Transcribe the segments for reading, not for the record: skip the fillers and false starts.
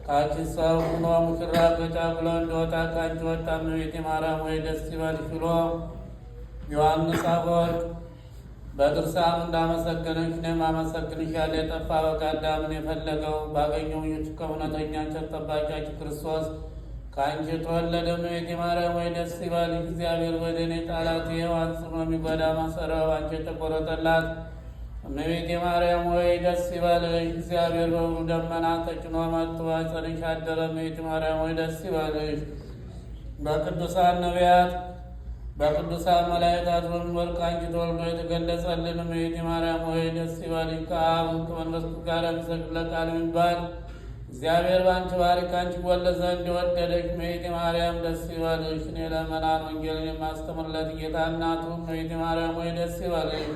ካንቺ ሰው ሆኖ ሙሽራ ከጫጉላ እንደወጣ ካንቺ ወጣ። እመቤቴ ማርያም ሆይ ደስ ይበልሽ ብሎ ዮሐንስ አፈወርቅ በድርሳኑ እንዳመሰገነች እኔም አመሰግንሻለሁ። የጠፋ በግ አዳምን የፈለገው ባገኘው ከእውነተኛ እንጨት ጠባቂያችን ክርስቶስ ከአንቺ ተወለደ። እመቤቴ ማርያም ሆይ ደስ ይበልሽ። እግዚአብሔር ወደ እኔ ጣላት የሔዋን ጽኑ የሚጎዳ ማሰሪያው አንቺ የተቆረጠላት እመቤቴ ማርያም ሆይ ደስ ይበልሽ። እግዚአብሔር በብሩ ደመና ተጭኖ መጥቶ በማኅፀንሽ አደረ። እመቤቴ ማርያም ሆይ ደስ ይበልሽ። በቅዱሳን ነቢያት በቅዱሳን መላእክት በሚኖር ከአንቺ ተወልዶ የተገለጸልን እመቤቴ ማርያም ሆይ ደስ ይበልሽ። ከአብ ከመንፈስ ቅዱስ ጋር የሚሰግድለት ቃል የሚባል እግዚአብሔር በአንቺ ባሕርይ ከአንቺ ይወለድ ዘንድ የወደደሽ እመቤቴ ማርያም ደስ ይበልሽ። እኔ ለምእመናን ወንጌልን የማስተምርለት ጌታ እናቱ እመቤቴ ማርያም ሆይ ደስ ይበልሽ።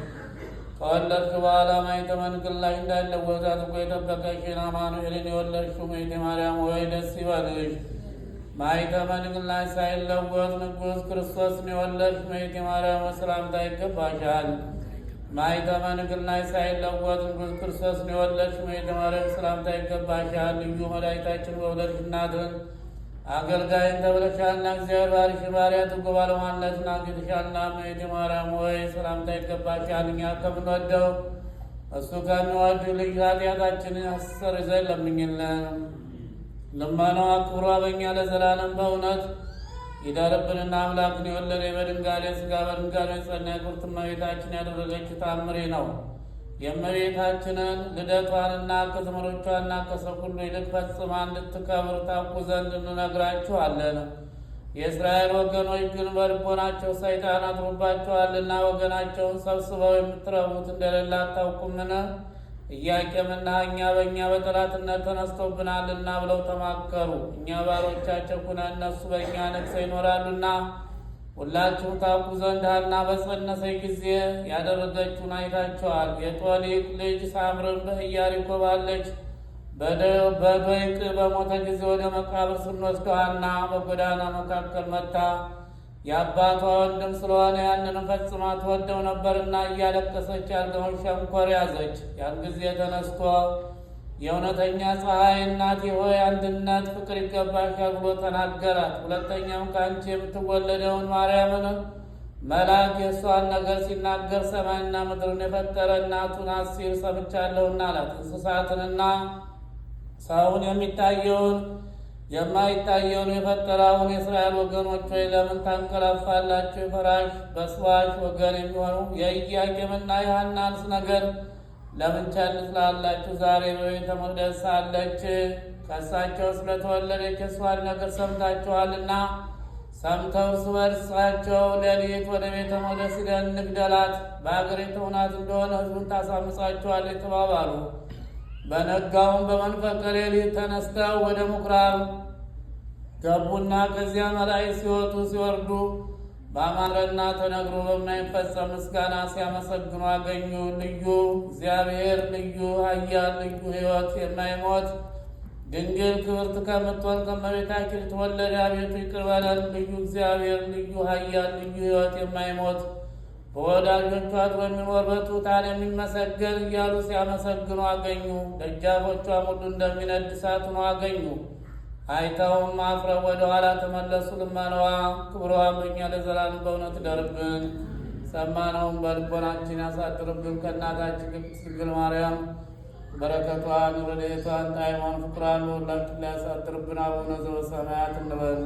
ከወለድሽ በኋላ ማኅተመ ድንግልናሽ እንዳይለወጥ አጥብቆ የጠበቀሽን አማኑኤልን የወለድሽው እመቤቴ ማርያም ሆይ ደስ ይበልሽ። ማኅተመ ድንግልናሽ ሳይለወጥ ንጉሥ ክርስቶስን የወለድሽ እመቤቴ ማርያም ሰላምታ ይገባሻል። ማኅተመ ድንግልናሽ ሳይለወጥ ንጉሥ ክርስቶስን የወለድሽ እመቤቴ ማርያም ሰላምታ ይገባሻል። ልዩ መድኃኒታችን በወለድሽ እናትን አገልጋይን ተብለሻልና እግዚአብሔር ባሪሽ ባሪያት ሕጉ ባለሟልነትን አግኝተሻልና እመቤቴ ማርያም ሆይ ሰላምታ ይገባሻል። እኛ ከምንወደው እሱ ከሚወድ ልጅ ኃጢአታችንን ያስተሰርይ ዘንድ ለምኝልን። ልመናዋ ክብሯ በእኛ ለዘላለም በእውነት ይደርብንና አምላክን የወለደ በድንጋሌ ሥጋ በድንጋሌ ጸና የክብርት እመቤታችን ያደረገች ተአምሬ ነው። የእመቤታችንን ልደቷንና ከትምህርቶቿና ከሰው ሁሉ ይልቅ ፈጽማ እንድትከብር ታውቁ ዘንድ እንነግራችኋለን። የእስራኤል ወገኖች ግን በልቦናቸው ሰይጣን አድሮባቸዋልና ወገናቸውን ሰብስበው የምትረቡት እንደሌለ አታውቁምን? ኢያቄምና እኛ በእኛ በጠላትነት ተነስቶብናልና ብለው ተማከሩ። እኛ ባሮቻቸው ኩነን እነሱ በእኛ ነግሰው ይኖራሉና ሁላችሁም ታውቁ ዘንድ ሐና በጸነሰች ጊዜ ያደረገችውን አይታችኋል። የጦሊቅ ልጅ ሳምርን በኢያሪኮ ባለች በዶይቅ በሞተ ጊዜ ወደ መቃብር ስንወስደው ሐና በጎዳና መካከል መታ የአባቷ ወንድም ስለሆነ ያንን ፈጽማ ትወደው ነበርና እያለቀሰች ያልጋውን ሸንኮር ያዘች። ያን ጊዜ ተነስቶ የእውነተኛ ፀሐይ እናቴ ሆይ አንድነት ፍቅር ይገባሻል ብሎ ተናገራት። ሁለተኛም ከአንቺ የምትወለደውን ማርያምን መልአክ የእሷን ነገር ሲናገር ሰማይና ምድርን የፈጠረ እናቱን አሲር ሰምቻለሁና አላት። እንስሳትንና ሰውን የሚታየውን የማይታየውን የፈጠረውን የእስራኤል ወገኖች ሆይ ለምን ታንቀላፋላችሁ? የፈራሽ በስዋሽ ወገን የሚሆኑ የኢያቄምና የሐናንስ ነገር ለምን ቸል ትላላችሁ? ዛሬ በቤተ መቅደስ ሳለች ከእሳቸው ስለተወለደች የእሷን ነገር ሰምታችኋልና ሰምተው እርስ በርሳቸው ሌሊት ወደ ቤተ መቅደስ ሂደን እንግደላት፣ በአገሪቱ እውነት እንደሆነ ሕዝቡን ታሳምጻችኋለች ተባባሉ። በነጋውም በመንፈቀ ሌሊት ተነስተው ወደ ምኵራብ ገቡና ከዚያ መላእክት ሲወጡ ሲወርዱ በአማረና ተነግሮ በማይፈጸም ምስጋና ሲያመሰግኑ አገኙ። ልዩ እግዚአብሔር፣ ልዩ ኃያል፣ ልዩ ሕይወት የማይሞት ድንግል ክብርት ከምትሆን ከእመቤታችን የተወለደ አቤቱ ይቅር በለን። ልዩ እግዚአብሔር፣ ልዩ ኃያል፣ ልዩ ሕይወት የማይሞት በወዳጆቿ በሚኖር በትሑታን የሚመሰገን እያሉ ሲያመሰግኑ አገኙ። ደጃፎቿም ሁሉ እንደሚነድ እሳት ሆነው አገኙ። አይተውም አፍረው ወደ ኋላ ተመለሱ። ልመናዋ ክብሯም በእኛ ለዘላለም በእውነት ይደርብን፣ ሰማነውም በልቦናችን ያሳድርብን። ከእናታችን ቅድስት ድንግል ማርያም በረከቷን ረድኤቷን ጣዕሟን ፍቅሯን በሁላችን ላይ ያሳድርብን። አቡነ ዘበሰማያት እንበል።